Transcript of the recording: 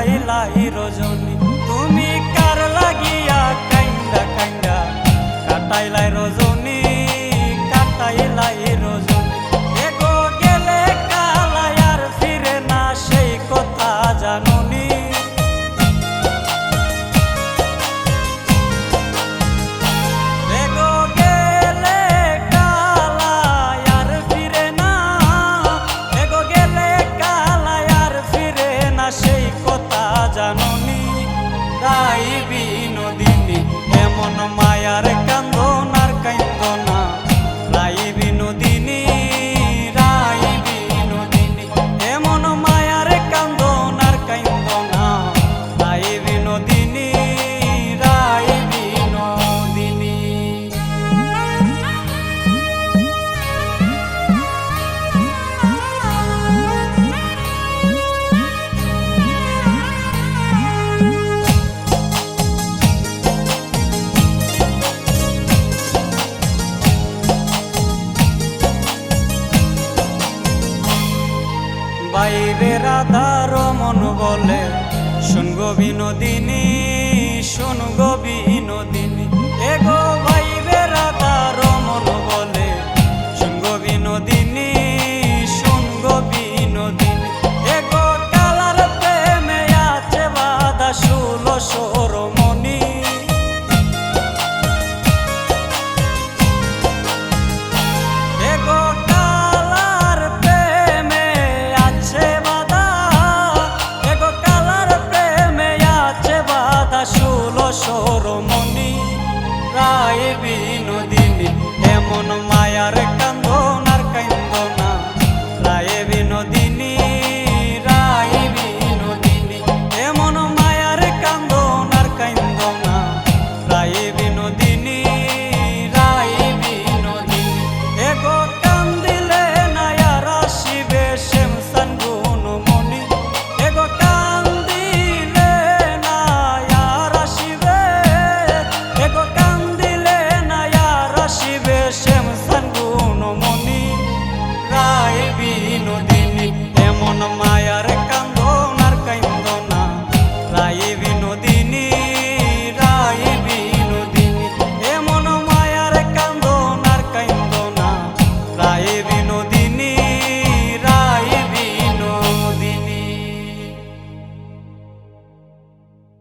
কাটাইলাই রজনী তুমি কার লাগিয়া কাইন্দা কাইন্দা কাটাইলাই রজনী কাটাইলাই রজনী এগো গেলে কালাই আর ফিরে না সেই কথা জানুনি সেই কথা জাননি তাই বিনোদিনী এমন মায়ার কান্দন আর কান্দনা রাই বিনোদিনী রাই বিনোদিনী এমন মায়ার কান্দন আর কান্দনা রাই বিনোদিনী রাই বিনোদিনী বাইরে রাধা রমন বলে শুনগো বিনোদিনী শুনগো বিনোদিনী এগো বাইরে রাধা রমন বলে শুনগো বিনোদিনী শুনগো বিনোদিনী এগো কালার প্রেমে আছে বাধা ষোলো সরমণি এগো কালার প্রেমে আছে বাধা এগো কালার প্রেমে আছে বাধা ষোলো সরমণি রাই